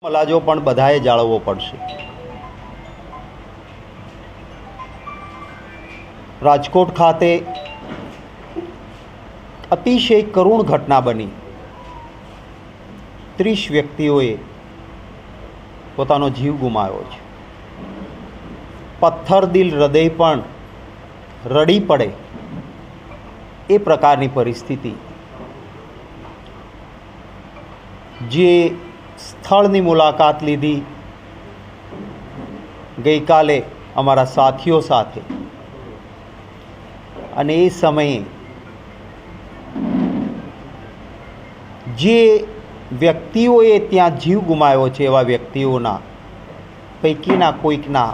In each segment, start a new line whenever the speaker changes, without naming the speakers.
મલાજો પણ બધાએ જાળવવો પડશે. રાજકોટ ખાતે અતિશય કરુણ ઘટના બની. 30 વ્યક્તિઓએ પોતાનો જીવ ગુમાવ્યો છે. પથ્થરદિલ હૃદય પણ રડી પડે એ પ્રકારની પરિસ્થિતિ. જે સ્થળની મુલાકાત લીધી ગઈકાલે અમારા સાથીઓ સાથે, અને એ સમયે જે વ્યક્તિઓએ ત્યાં જીવ ગુમાવ્યો છે એવા વ્યક્તિઓના પૈકીના કોઈકના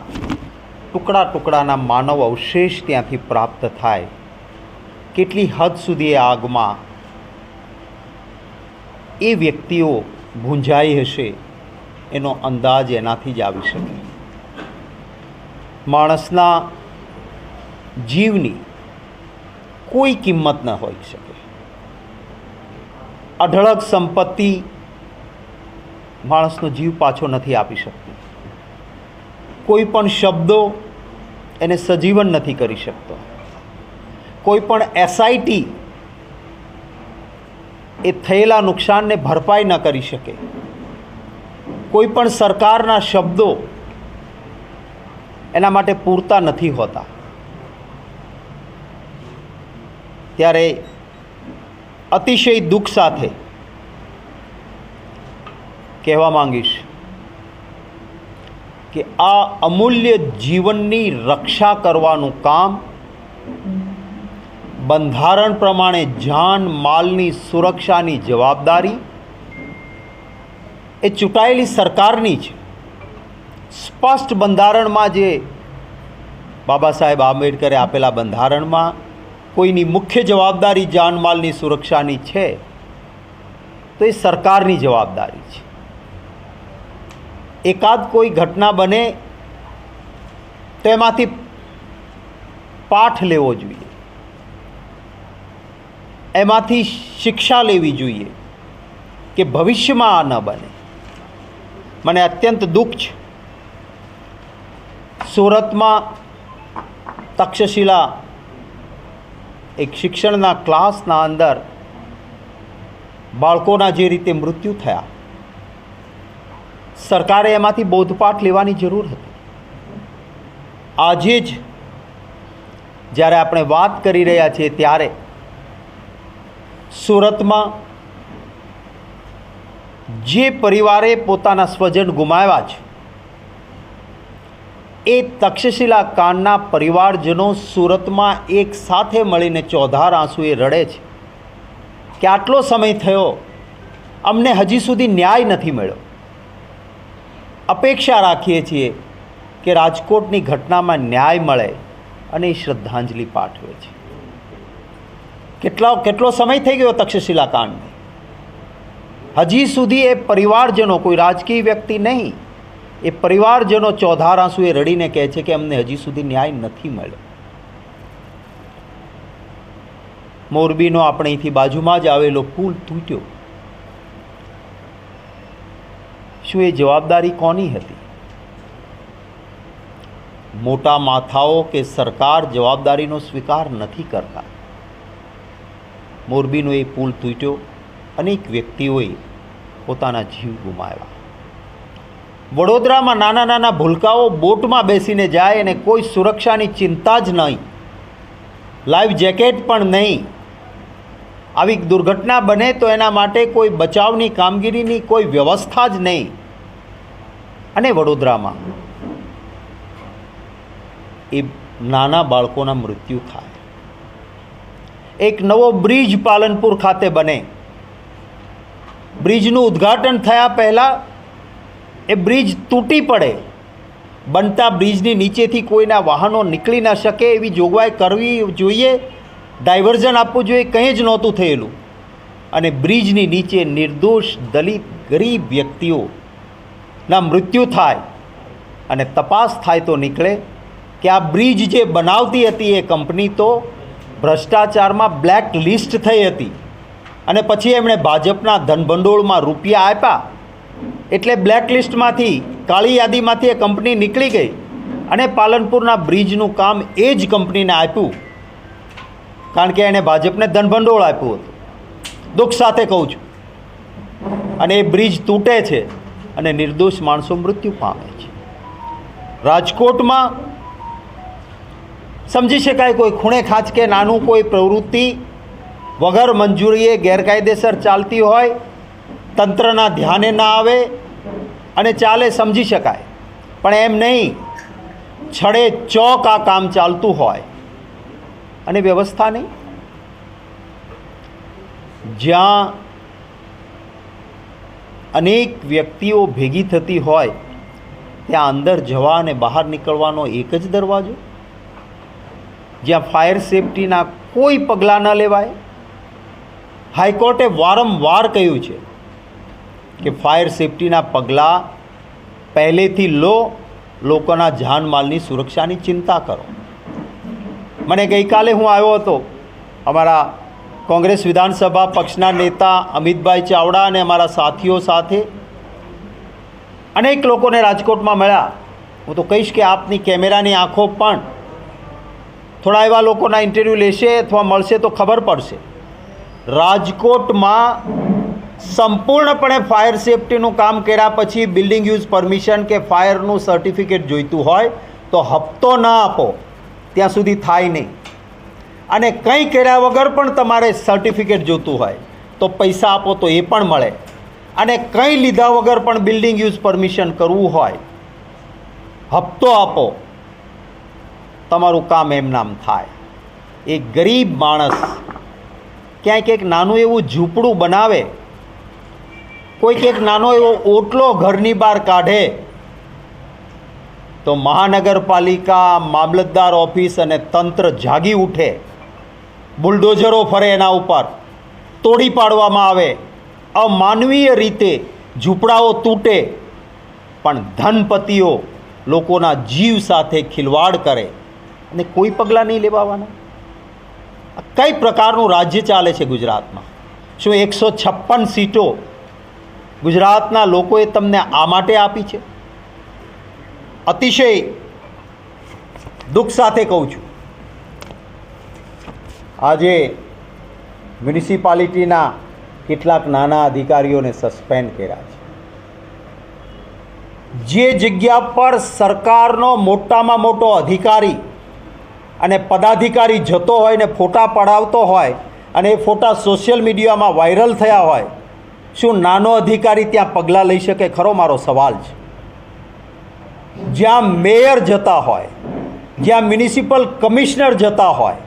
ટુકડાના માનવ અવશેષ ત્યાંથી પ્રાપ્ત થાય. કેટલી હદ સુધી એ આગમાં એ વ્યક્તિઓ ભૂંજાઈ હશે એનો અંદાજ એનાથી જ આવી શકે. માણસના જીવની કોઈ કિંમત ન હોઈ શકે. અઢળક સંપત્તિ માણસનો જીવ પાછો નથી આપી શકતી. કોઈ પણ શબ્દો એને સજીવન નથી કરી શકતો. કોઈ પણ એસઆઈટી એ થયેલા નુકસાનને ભરપાઈ ન કરી શકે. કોઈ પણ સરકારના શબ્દો એના માટે પૂરતા નથી હોતા. ત્યારે અતિશય દુઃખ સાથે કહેવા માંગીશ કે આ અમૂલ્ય જીવનની રક્ષા કરવાનું કામ બંધારણ પ્રમાણે જાન માલની સુરક્ષાની જવાબદારી એ ચૂંટાયેલી સરકારની છે. સ્પષ્ટ બંધારણમાં જે બાબા સાહેબ આંબેડકરે આપેલા બંધારણમાં કોઈની મુખ્ય જવાબદારી જાનમાલની સુરક્ષાની છે તો એ સરકારની જવાબદારી છે. એકાદ કોઈ ઘટના બને તો એમાંથી પાઠ લેવો જોઈએ, એમાંથી શિક્ષા લેવી જોઈએ કે ભવિષ્યમાં આ ન બને. મને અત્યંત દુઃખ છે. સુરતમાં તક્ષશિલા એક શિક્ષણના ક્લાસના અંદર બાળકોના જે રીતે મૃત્યુ થયા, સરકારે એમાંથી બોધપાઠ લેવાની જરૂર હતી. આજે જ જ્યારે આપણે વાત કરી રહ્યા છીએ ત્યારે સુરતમાં જે પરિવારે પોતાના સ્વજન ગુમાવ્યા છે એ તક્ષશિલા કાંડના પરિવારજનો સુરતમાં એક સાથે મળીને ચોધાર આંસુએ રડે છે કે આટલો સમય થયો, અમને હજી સુધી ન્યાય નથી મળ્યો. અપેક્ષા રાખીએ છીએ કે રાજકોટની ઘટનામાં ન્યાય મળે અને એ શ્રદ્ધાંજલિ પાઠવે છે. કેટલો સમય થઈ ગયો તક્ષશિલા કાંડને, હજી સુધી એ પરિવારજનો, કોઈ રાજકીય વ્યક્તિ નહીં, એ પરિવારજનો ચોધાર આંસુએ રડીને કહે છે કે અમને હજી સુધી ન્યાય નથી મળ્યો. મોરબીનો આપણે અહીંથી બાજુમાં જ આવેલો પુલ તૂટ્યો. શું એ જવાબદારી કોની હતી? મોટા માથાઓ કે સરકાર જવાબદારીનો સ્વીકાર નથી કરતા. મોરબીનો એ પુલ તૂટ્યો, અનેક વ્યક્તિઓએ પોતાના જીવ ગુમાવ્યા. વડોદરામાં નાના નાના ભૂલકાઓ બોટમાં બેસીને જાય અને કોઈ સુરક્ષાની ચિંતા જ નહીં, લાઈફ જેકેટ પણ નહીં. આવી દુર્ઘટના બને તો એના માટે કોઈ બચાવની કામગીરીની કોઈ વ્યવસ્થા જ નહીં. અને વડોદરામાં એ નાના બાળકોના મૃત્યુ થાય. એક નવો બ્રિજ પાલનપુર ખાતે બને, બ્રિજનું ઉદ્ઘાટન થયા પહેલાં એ બ્રિજ તૂટી પડે, બનતા બ્રિજની નીચેથી કોઈના વાહનો નીકળી ન શકે એવી જોગવાઈ કરવી જોઈએ, ડાયવર્ઝન આપવું જોઈએ. કંઈ જ નહોતું થયેલું. અને બ્રિજની નીચે નિર્દોષ દલિત ગરીબ વ્યક્તિઓના મૃત્યુ થાય અને તપાસ થાય તો નીકળે કે આ બ્રિજ જે બનાવતી હતી એ કંપની તો ભ્રષ્ટાચારમાં બ્લેક લિસ્ટ થઈ હતી. અને પછી એમણે ભાજપના ધનભંડોળમાં રૂપિયા આપ્યા એટલે બ્લેકલિસ્ટમાંથી, કાળી યાદીમાંથી એ કંપની નીકળી ગઈ અને પાલનપુરના બ્રિજનું કામ એ જ કંપનીને આપ્યું, કારણ કે એણે ભાજપને ધનભંડોળ આપ્યું હતું. દુઃખ સાથે કહું છું. અને એ બ્રિજ તૂટે છે અને નિર્દોષ માણસો મૃત્યુ પામે છે. રાજકોટમાં સમજી શકાય કોઈ ખૂણે ખાંચકે નાનું કોઈ પ્રવૃત્તિ વગર મંજૂરીએ ગેરકાયદેસર ચાલતી હોય, તંત્રના ધ્યાને ના આવે અને ચાલે, સમજી શકાય. પણ એમ નહીં, છડે ચોક આ કામ ચાલતું હોય અને વ્યવસ્થા નહીં. જ્યાં અનેક વ્યક્તિઓ ભેગી થતી હોય ત્યાં અંદર જવા અને બહાર નીકળવાનો એક જ દરવાજો, જ્યાં ફાયર સેફટીના કોઈ પગલાં ન લેવાય. હાઈકોર્ટે વારંવાર કહ્યું છે કે ફાયર સેફટીના પગલાં પહેલેથી લો, લોકોના જાનમાલની સુરક્ષાની ચિંતા કરો. મને ગઈકાલે હું આવ્યો હતો, અમારા કોંગ્રેસ વિધાનસભા પક્ષના નેતા અમિતભાઈ ચાવડા અને અમારા સાથીઓ સાથે અનેક લોકોને રાજકોટમાં મળ્યા. હું તો કહીશ કે આપની કેમેરાની આંખો પણ થોડા એવા લોકોના ઇન્ટરવ્યૂ લેશે અથવા મળશે તો ખબર પડશે. રાજકોટમાં સંપૂર્ણપણે ફાયર સેફટીનું કામ કર્યા પછી બિલ્ડિંગ યુઝ પરમિશન કે ફાયરનું સર્ટિફિકેટ જોઈતું હોય તો હપ્તો ના આપો ત્યાં સુધી થાય નહીં. અને કંઈ કર્યા વગર પણ તમારે સર્ટિફિકેટ જોઈતું હોય તો પૈસા આપો તો એ પણ મળે. અને કંઈ લીધા વગર પણ બિલ્ડિંગ યુઝ પરમિશન કરવું હોય, હપ્તો આપો, તમારું કામ એમ નામ થાય. એક ગરીબ માણસ ક્યાંક એક નાનું એવું ઝૂંપડું બનાવે, કોઈક એક નાનો એવો ઓટલો ઘરની બહાર કાઢે તો મહાનગરપાલિકા, મામલતદાર ઓફિસ અને તંત્ર જાગી ઉઠે, બુલડોઝરો ફરે એના ઉપર, તોડી પાડવામાં આવે, અમાનવીય રીતે ઝૂંપડાઓ તૂટે. પણ ધનપતિઓ લોકોના જીવ સાથે ખિલવાડ કરે અને કોઈ પગલાં નહીં લેવાના. કઈ પ્રકારનું રાજ્ય ચાલે છે ગુજરાતમાં? શું 156 સીટો ગુજરાતના લોકોએ તમને આ માટે આપી છે? અતિશય દુઃખ સાથે કહું છું, આજે મ્યુનિસિપાલિટીના કેટલાક નાના અધિકારીઓને સસ્પેન્ડ કર્યા છે. જે જગ્યા પર સરકારનો મોટામાં મોટો અધિકારી અને પદાધિકારી જતો હોય ને ફોટા પડાવતો હોય અને એ ફોટા સોશિયલ મીડિયામાં વાયરલ થયા હોય, શું નાનો અધિકારી ત્યાં પગલાં લઈ શકે? ખરો મારો સવાલ છે. જ્યાં મેયર જતા હોય, જ્યાં મ્યુનિસિપલ કમિશનર જતા હોય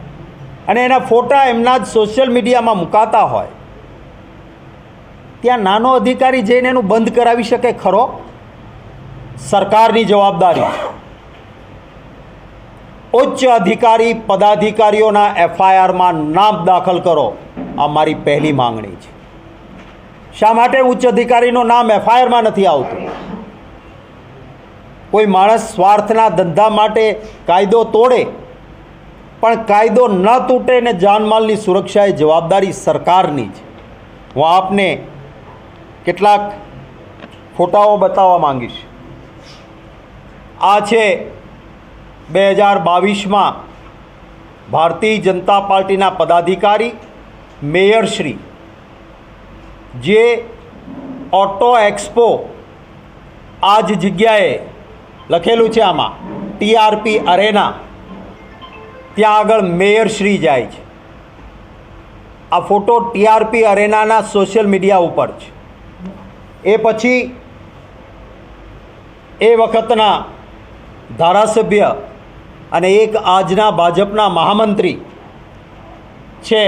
અને એના ફોટા એમના જ સોશિયલ મીડિયામાં મુકાતા હોય, ત્યાં નાનો અધિકારી જઈને એનું બંધ કરાવી શકે ખરો? સરકારની જવાબદારી. ઉચ્ચ અધિકારી પદાધિકારીઓના એફઆઈઆરમાં નામ દાખલ કરો, આ મારી પહેલી માંગણી છે. શા માટે ઉચ્ચ અધિકારીનું નામ એફઆઈઆરમાં નથી આવતું? કોઈ માણસ સ્વાર્થના ધંધા માટે કાયદો તોડે, પણ કાયદો ન તૂટે ને જાનમાલની સુરક્ષા એ જવાબદારી સરકારની છે. હું આપને કેટલાક ફોટાઓ બતાવવા માંગીશ. આ છે 2022માં ભારતીય જનતા પાર્ટીના પદાધિકારી મેયરશ્રી, જે ઓટો એક્સપો આ જ જગ્યાએ લખેલું છે આમાં ટીઆરપી અરેના, ત્યાં આગળ મેયરશ્રી જાય છે. આ ફોટો ટીઆરપી અરેનાના સોશિયલ મીડિયા ઉપર છે. એ પછી એ વખતના ધારાસભ્ય અને એક આજના ભાજપના મહામંત્રી છે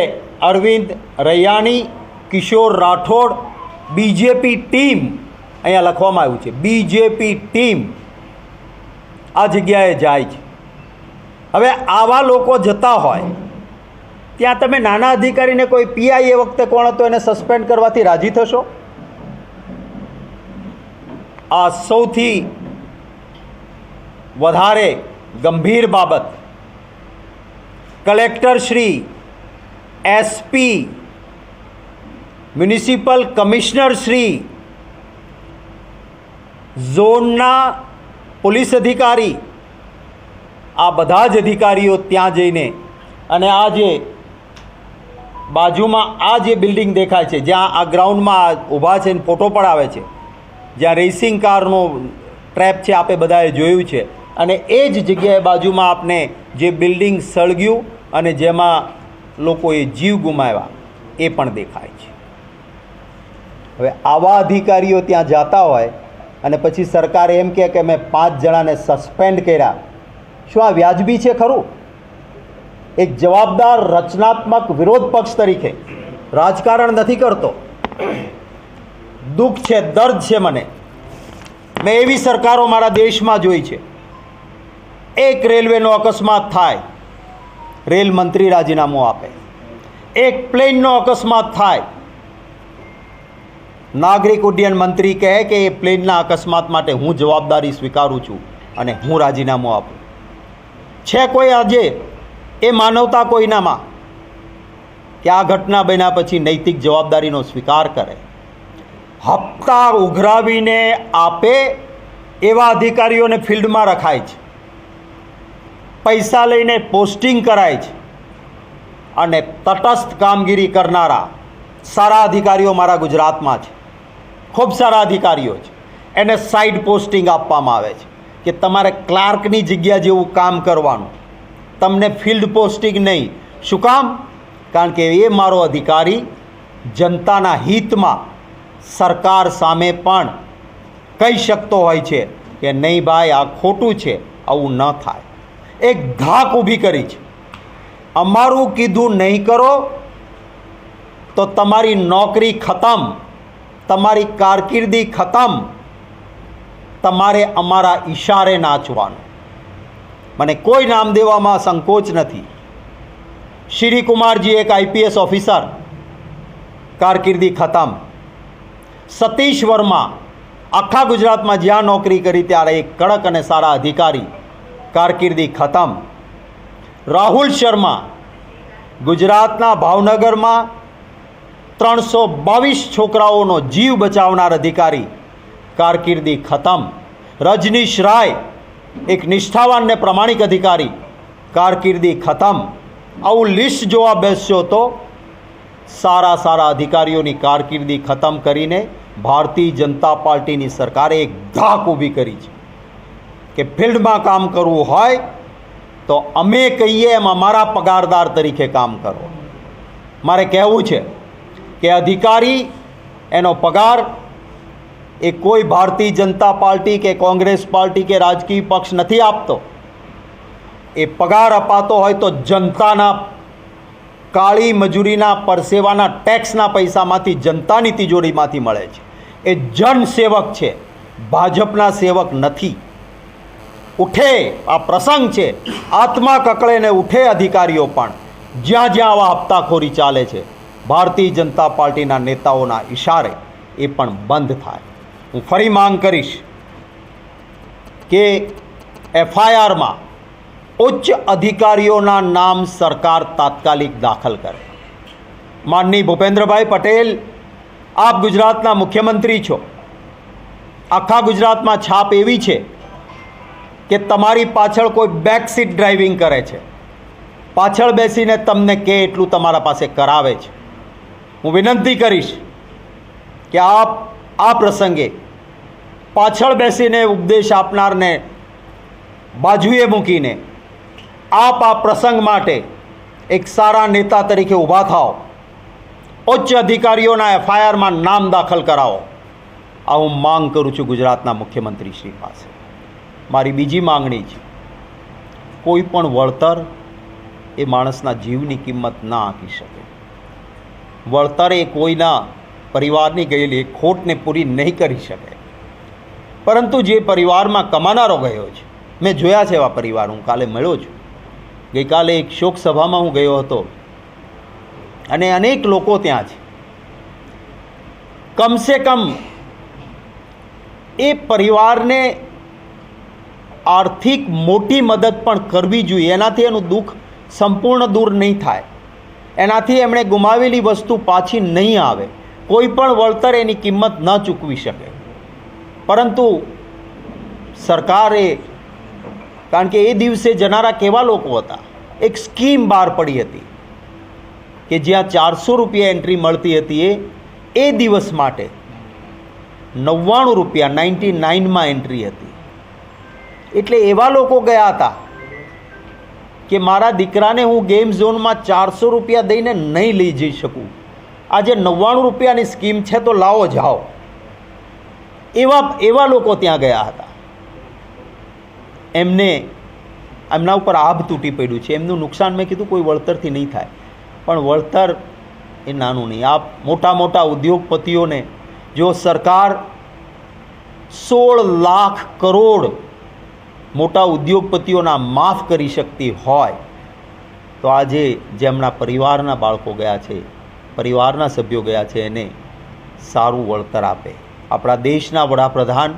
અરવિંદ રૈયાણી, કિશોર રાઠોડ, બીજેપી ટીમ, અહીંયા લખવામાં આવ્યું છે બીજેપી ટીમ આ જગ્યાએ જાય છે. હવે આવા લોકો જતા હોય ત્યાં તમે નાના અધિકારીને કોઈ પીઆઈ એ વખતે કોણ હતો એને સસ્પેન્ડ કરવાથી રાજી થશો? આ સૌથી વધારે ગંભીર બાબત કલેક્ટરશ્રી, એસપી, મ્યુનિસિપલ કમિશનરશ્રી ઝોનના પોલીસ અધિકારી, આ બધા જ અધિકારીઓ ત્યાં જઈને અને આ જે બાજુમાં આ જે બિલ્ડિંગ દેખાય છે, જ્યાં આ ગ્રાઉન્ડમાં ઊભા છે ને ફોટો પણ આવે છે, જ્યાં રેસિંગ કારનો ટ્રેપ છે, આપણે બધાએ જોયું છે, અને એ જ જગ્યાએ બાજુમાં આપને જે બિલ્ડિંગ સળગ્યું અને જેમાં લોકોએ જીવ ગુમાવ્યા એ પણ દેખાય છે. હવે આવા અધિકારીઓ ત્યાં જતા હોય અને પછી સરકારે એમ કહે કે મેં 5 જણાને સસ્પેન્ડ કર્યા, શું આ વ્યાજબી છે ખરું? એક જવાબદાર રચનાત્મક વિરોધ પક્ષ તરીકે રાજકારણ નથી કરતો. દુઃખ છે, દર્દ છે મને. મેં એવી સરકારો મારા દેશમાં જોઈ છે, એક રેલવેનો અકસ્માત થાય, રેલ મંત્રી રાજીનામું આપે. એક પ્લેનનો અકસ્માત થાય, નાગરિક ઉડ્ડયન મંત્રી કહે કે એ પ્લેનના અકસ્માત માટે હું જવાબદારી સ્વીકારું છું અને હું રાજીનામું આપું. છે કોઈ આજે એ માનવતા કોઈનામાં કે આ ઘટના બન્યા પછી નૈતિક જવાબદારીનો સ્વીકાર કરે? હપ્તા ઉઘરાવીને આપે એવા અધિકારીઓને ફિલ્ડમાં રખાય છે, પૈસા લઈને પોસ્ટિંગ કરાય છે, અને તટસ્થ કામગીરી કરનારા સારા અધિકારીઓ મારા ગુજરાતમાં છે, ખૂબ સારા અધિકારીઓ છે, એને સાઇડ પોસ્ટિંગ આપવામાં આવે છે કે તમારે ક્લાર્કની જગ્યા જેવું કામ કરવાનું, તમને ફિલ્ડ પોસ્ટિંગ નહીં. શું કામ? કારણ કે એ મારો અધિકારી જનતાના હિતમાં સરકાર સામે પણ કહી શકતો હોય છે કે નહીં ભાઈ આ ખોટું છે, આવું ન થાય. એક ધાક ઊભી કરી છે. અમારું કીધું નહીં કરો તો તમારી નોકરી ખતમ, તમારી કારકિર્દી ખતમ, તમારે અમારા ઈશારે નાચવાનું. મને કોઈ નામ દેવામાં સંકોચ નથી. શ્રી કુમારજી એક IPS ઓફિસર, કારકિર્દી ખતમ. સતીશ વર્મા આખા ગુજરાતમાં જ્યાં નોકરી કરી ત્યારે એક કડક અને સારા અધિકારી, કારકિર્દી ખતમ. રાહુલ શર્મા ગુજરાતના ભાવનગરમાં 322 છોકરાઓનો જીવ બચાવનાર અધિકારી, કારકિર્દી ખતમ. રજનીશ રાય એક નિષ્ઠાવાન ને પ્રમાણિક અધિકારી, કારકિર્દી ખતમ. આવું લિસ્ટ જોવા બેસશો તો સારા સારા અધિકારીઓની કારકિર્દી ખતમ કરીને ભારતીય જનતા પાર્ટીની સરકારે એક ધાક ઊભી કરી છે કે ફિલ્ડમાં કામ કરવું હોય તો અમે કહીએ એમ અમારા પગારદાર તરીકે કામ કરો. મારે કહેવું છે કે અધિકારી એનો પગાર એ કોઈ ભારતીય જનતા પાર્ટી કે કોંગ્રેસ પાર્ટી કે રાજકીય પક્ષ નથી આપતો. એ પગાર અપાતો હોય તો જનતાના કાળી મજૂરીના પરસેવાના ટેક્સના પૈસામાંથી, જનતાની તિજોરીમાંથી મળે છે. એ જનસેવક છે, ભાજપના સેવક નથી. ઉઠે, આ પ્રસંગ છે, આત્મા કકળેને ઉઠે અધિકારીઓ પણ. જ્યાં જ્યાં આવા હપ્તાખોરી ચાલે છે, ભારતીય જનતા પાર્ટીના નેતાઓના ઇશારે એ પણ બંધ થાય. હું ફરી માંગ કરીશ કે FIRમાં ઉચ્ચ અધિકારીઓના નામ સરકાર તાત્કાલિક દાખલ કરે. માનનીય ભૂપેન્દ્રભાઈ પટેલ, આપ ગુજરાતના મુખ્યમંત્રી છો. આખા ગુજરાતમાં છાપ એવી છે કે તમારી પાછળ કોઈ બેક સીટ ડ્રાઇવિંગ કરે છે, પાછળ બેસીને તમને કહે એટલું તમારા પાસે કરાવે છે. હું વિનંતી કરીશ કે આપ આ પ્રસંગે પાછળ બેસીને ઉપદેશ આપનારને બાજુએ મૂકીને આપ આ પ્રસંગ માટે એક સારા નેતા તરીકે ઊભા થાઓ. ઉચ્ચ અધિકારીઓના FIRમાં નામ દાખલ કરાવો. આ હું માંગ કરું છું ગુજરાતના મુખ્યમંત્રી શ્રી પાસે. મારી બીજી માંગણી છે, કોઈ પણ વળતર એ માણસના જીવની કિંમત ના આંકી શકે. વળતર એ કોઈના પરિવારની ગયેલી ખોટને પૂરી નહીં કરી શકે. પરંતુ જે પરિવારમાં કમાનારો ગયો છે, મેં જોયા છે એવા પરિવાર. હું કાલે મળ્યો છું. ગઈકાલે એક શોક સભામાં હું ગયો હતો અને અનેક લોકો ત્યાં છે. કમસે કમ એ પરિવારને આર્થિક મોટી મદદ પણ કરવી જોઈએ. એનાથી એનું દુઃખ સંપૂર્ણ દૂર નહીં થાય, એનાથી એમણે ગુમાવેલી વસ્તુ પાછી નહીં આવે. કોઈ પણ વળતર એની કિંમત ન ચૂકવી શકે. પરંતુ સરકારે, કારણ કે એ દિવસે જનારા કેવા લોકો હતા, એક સ્કીમ બહાર પડી હતી કે જ્યાં 400 રૂપિયા એન્ટ્રી મળતી હતી એ દિવસ માટે 99 રૂપિયા 99માં એન્ટ્રી હતી. એટલે એવા લોકો ગયા હતા કે મારા દીકરાને હું ગેમ ઝોનમાં 400 રૂપિયા દઈને નહીં લઈ જઈ શકું, આજે 99 રૂપિયાની સ્કીમ છે તો લાવો જાઓ. એવા લોકો ત્યાં ગયા હતા. એમના ઉપર આભ તૂટી પડ્યું છે. એમનું નુકસાન મેં કીધું કોઈ વળતરથી નહીં થાય, પણ વળતર એ નાનું નહીં. આ મોટા મોટા ઉદ્યોગપતિઓને જો સરકાર 16 લાખ કરોડ મોટા ઉદ્યોગપતિઓના માફ કરી શકતી હોય તો આજે જેમના પરિવારના બાળકો ગયા છે, પરિવારના સભ્યો ગયા છે, એને સારું વળતર આપે. આપણા દેશના વડાપ્રધાન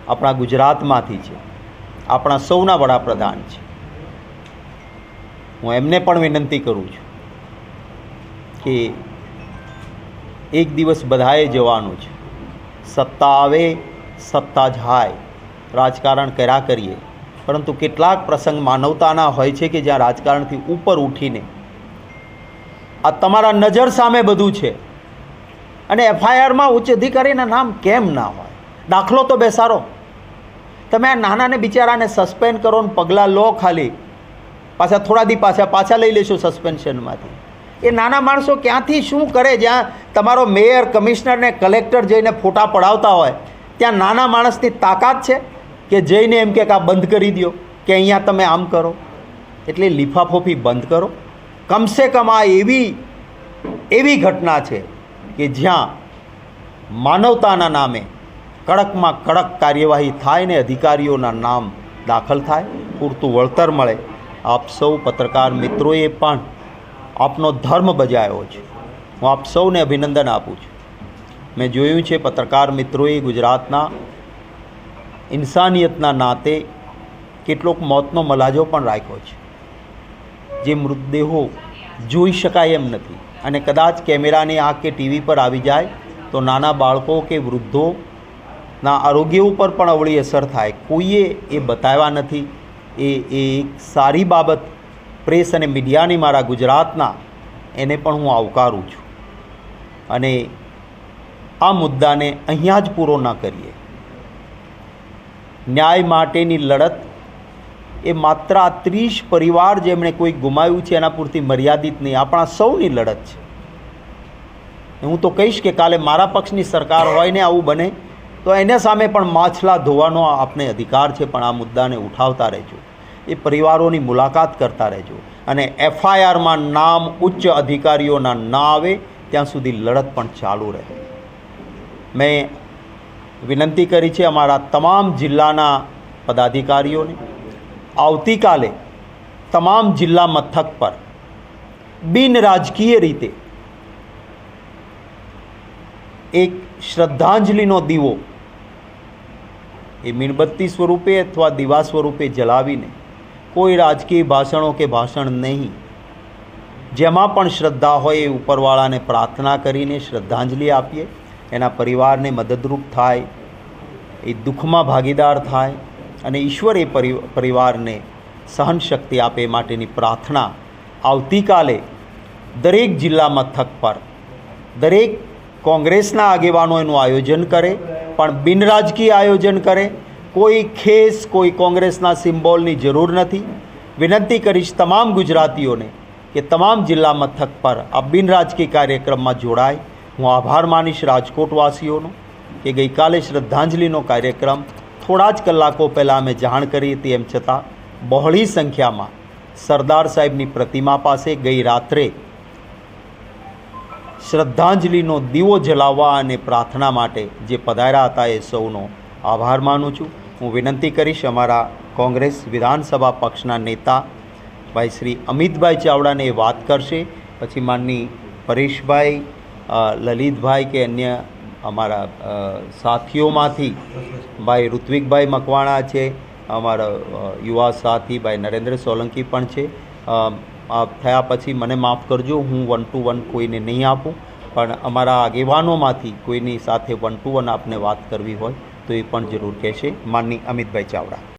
આપણા ગુજરાતમાંથી છે, આપણા સૌના વડાપ્રધાન છે. હું એમને પણ વિનંતી કરું છું કે એક દિવસ બધાએ જવાનું છે. સત્તા આવે સત્તા જાય, રાજકારણ કર્યા કરીએ, પરંતુ કેટલાક પ્રસંગ માનવતાના હોય છે કે જ્યાં રાજકારણથી ઉપર ઉઠીને આ તમારા નજર સામે બધું છે અને એફઆઈઆરમાં ઉચ્ચ અધિકારીના નામ કેમ ના હોય? દાખલો તો બેસારો. તમે આ નાનાને બિચારાને સસ્પેન્ડ કરો ને પગલાં લો, ખાલી પાછા થોડા દી પાછા લઈ લેશો સસ્પેન્શનમાંથી. એ નાના માણસો ક્યાંથી શું કરે? જ્યાં તમારો મેયર, કમિશનર ને કલેક્ટર જઈને ફોટા પડાવતા હોય ત્યાં નાના માણસની તાકાત છે કે જઈને એમ કે આ બંધ કરી દો, કે અહીંયા તમે આમ કરો. એટલે લીફાફોફી બંધ કરો. કમસે કમ આ એવી ઘટના છે કે જ્યાં માનવતાના નામે કડકમાં કડક કાર્યવાહી થાય ને અધિકારીઓના નામ દાખલ થાય, પૂરતું વળતર મળે. આપ સૌ પત્રકાર મિત્રોએ પણ આપનો ધર્મ બજાવ્યો છે. હું આપ સૌને અભિનંદન આપું છું. મેં જોયું છે પત્રકાર મિત્રોએ ગુજરાતના ઇન્સાનિયતના નાતે કેટલોક મોતનો મલાજો પણ રાખ્યો છે, જે મૃતદેહો જોઈ શકાય એમ નથી. અને કદાચ કેમેરાની આંખ કે ટીવી પર આવી જાય તો નાના બાળકો કે વૃદ્ધોના આરોગ્ય ઉપર પણ અવળી અસર થાય. કોઈએ એ બતાવ્યા નથી. એ એક સારી બાબત પ્રેસ અને મીડિયાની મારા ગુજરાતના, એને પણ હું આવકારું છું. અને આ મુદ્દાને અહીંયા જ પૂરો ન કરીએ. ન્યાય માટેની લડત એ માત્ર આ 30 પરિવાર જેમણે કોઈ ગુમાવ્યું છે એના પૂરતી મર્યાદિત નહીં, આપણા સૌની લડત છે. હું તો કહીશ કે કાલે મારા પક્ષની સરકાર હોય ને આવું બને તો એના સામે પણ માછલા ધોવાનો આપને અધિકાર છે. પણ આ મુદ્દાને ઉઠાવતા રહેજો, એ પરિવારોની મુલાકાત કરતા રહેજો, અને એફઆઈઆરમાં નામ ઉચ્ચ અધિકારીઓના ના આવે ત્યાં સુધી લડત પણ ચાલુ રહે. મેં વિનંતી કરી છે અમારા તમામ જિલ્લાના પદાધિકારીઓને, આવતીકાલે તમામ જિલ્લા મથક પર બિન રાજકીય રીતે એક શ્રદ્ધાંજલિનો દીવો એ મીણબત્તી સ્વરૂપે અથવા દીવા સ્વરૂપે જલાવીને, કોઈ રાજકીય ભાષણો કે ભાષણ નહીં, જેમાં પણ શ્રદ્ધા હોય એ ઉપરવાળાને પ્રાર્થના કરીને શ્રદ્ધાંજલિ આપીએ. એના પરિવારને મદદરૂપ થાય, એ દુઃખમાં ભાગીદાર થાય અને ઈશ્વર એ પરિવારને સહનશક્તિ આપે માટેની પ્રાર્થના આવતીકાલે દરેક જિલ્લા મથક પર દરેક કોંગ્રેસના આગેવાનો એનું આયોજન કરે, પણ બિનરાજકીય આયોજન કરે. કોઈ ખેસ, કોઈ કોંગ્રેસના સિમ્બોલની જરૂર નથી. વિનંતી કરીશ તમામ ગુજરાતીઓને કે તમામ જિલ્લા મથક પર આ બિનરાજકીય કાર્યક્રમમાં જોડાય. હું આભાર માનીશ રાજકોટવાસીઓનો કે ગઈકાલે શ્રદ્ધાંજલિનો કાર્યક્રમ થોડા જ કલાકો પહેલાં અમે જાણ કરી હતી, એમ છતાં બહોળી સંખ્યામાં સરદાર સાહેબની પ્રતિમા પાસે ગઈ રાત્રે શ્રદ્ધાંજલિનો દીવો જલાવવા અને પ્રાર્થના માટે જે પધાર્યા હતા એ સૌનો આભાર માનું છું. હું વિનંતી કરીશ અમારા કોંગ્રેસ વિધાનસભા પક્ષના નેતા ભાઈ શ્રી અમિતભાઈ ચાવડાને એ વાત કરશે, પછી માનની પરેશભાઈ, લલિતભાઈ કે અન્ય અમારા સાથીઓમાંથી ભાઈ ઋત્વિકભાઈ મકવાણા છે, અમારા યુવા સાથી ભાઈ નરેન્દ્ર સોલંકી પણ છે. થયા પછી મને માફ કરજો, હું 1 to 1 કોઈને નહીં આપું, પણ અમારા આગેવાનોમાંથી કોઈની સાથે 1 to 1 આપને વાત કરવી હોય તો એ પણ જરૂર કહેશે. માનની અમિતભાઈ ચાવડા.